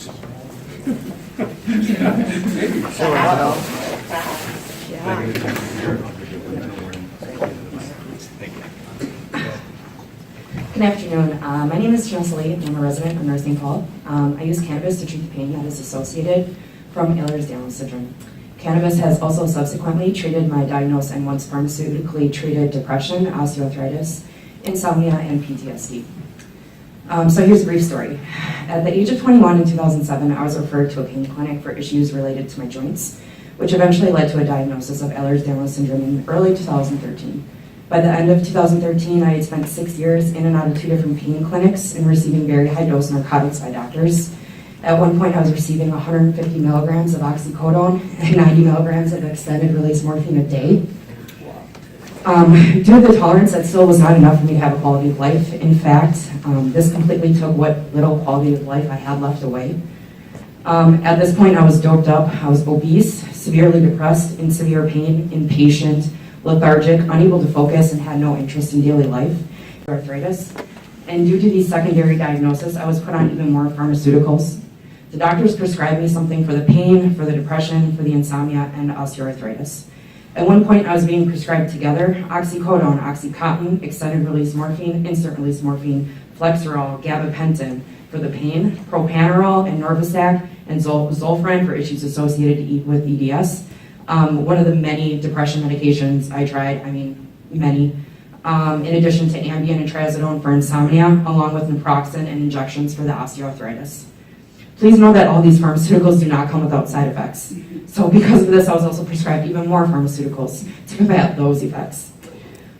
Good afternoon. My name is Janessa Lee. I'm a resident of North St. Paul. I use cannabis to treat the pain that is associated from Ehlers-Danlos syndrome. Cannabis has also subsequently treated my diagnosed and once pharmaceutically treated depression, osteoarthritis, insomnia, and PTSD. So here's a brief story. At the age of 21 in 2007, I was referred to a pain clinic for issues related to my joints, which eventually led to a diagnosis of Ehlers-Danlos syndrome in early 2013. By the end of 2013, I had spent 6 years in and out of 2 different pain clinics and receiving very high-dose narcotics by doctors. At one point, I was receiving 150 milligrams of oxycodone and 90 milligrams of extended-release morphine a day. Due to the tolerance, that still was not enough for me to have a quality of life. In fact, this completely took what little quality of life I had left away. At this point, I was doped up, I was obese, severely depressed, in severe pain, impatient, lethargic, unable to focus, and had no interest in daily life, arthritis. And due to these secondary diagnoses, I was put on even more pharmaceuticals. The doctors prescribed me something for the pain, for the depression, for the insomnia, and osteoarthritis. At one point, I was being prescribed together oxycodone, oxycontin, extended-release morphine, instant-release morphine, Flexeril, gabapentin for the pain, propanolol and Norvastac, and Zolfran for issues associated with EDS. One of the many depression medications I tried, many, in addition to Ambien and Trazodone for insomnia, along with naproxen and injections for the osteoarthritis. Please know that all these pharmaceuticals do not come without side effects. So because of this, I was also prescribed even more pharmaceuticals to combat those effects.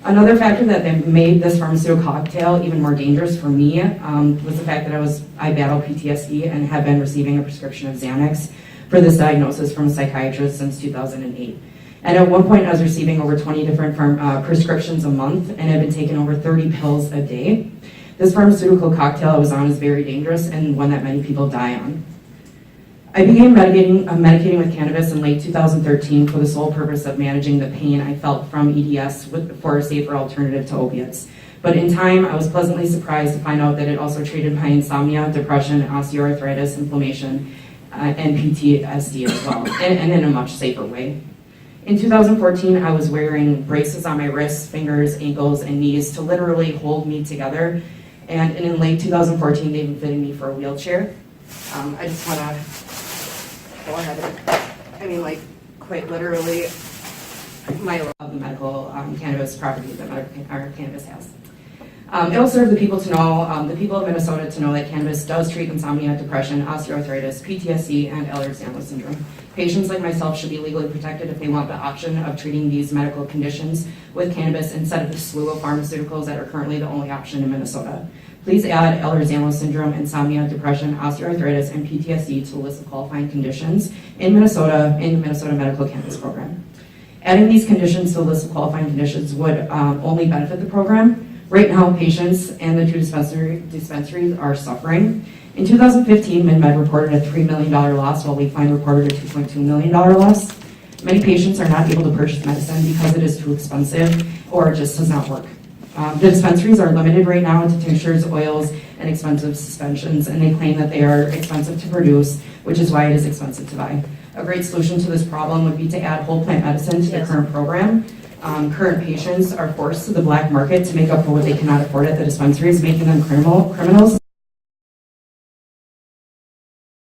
Another factor that made this pharmaceutical cocktail even more dangerous for me was the fact that I battle PTSD and have been receiving a prescription of Xanax for this diagnosis from a psychiatrist since 2008. And at one point, I was receiving over 20 different prescriptions a month and had been taking over 30 pills a day. This pharmaceutical cocktail I was on is very dangerous and one that many people die on. I began medicating with cannabis in late 2013 for the sole purpose of managing the pain I felt from EDS for a safer alternative to opiates. But in time, I was pleasantly surprised to find out that it also treated my insomnia, depression, osteoarthritis, inflammation, and PTSD as well, and in a much safer way. In 2014, I was wearing braces on my wrists, fingers, ankles, and knees to literally hold me together. And in late 2014, they even fitted me for a wheelchair. I just want to go ahead quite literally, the medical cannabis properties that our cannabis has. It will serve the people to know, the people of Minnesota to know that cannabis does treat insomnia, depression, osteoarthritis, PTSD, and Ehlers-Danlos syndrome. Patients like myself should be legally protected if they want the option of treating these medical conditions with cannabis instead of the slew of pharmaceuticals that are currently the only option in Minnesota. Please add Ehlers-Danlos syndrome, insomnia, depression, osteoarthritis, and PTSD to the list of qualifying conditions in Minnesota in the Minnesota Medical Cannabis Program. Adding these conditions to the list of qualifying conditions would only benefit the program. Right now, patients and the two dispensaries are suffering. In 2015, MinMed reported a $3 million loss, while WeFind reported a $2.2 million loss. Many patients are not able to purchase medicine because it is too expensive or it just does not work. The dispensaries are limited right now to tinctures, oils, and expensive suspensions, and they claim that they are expensive to produce, which is why it is expensive to buy. A great solution to this problem would be to add whole plant medicine to the current program. Current patients are forced to the black market to make up for what they cannot afford at the dispensaries, making them criminals.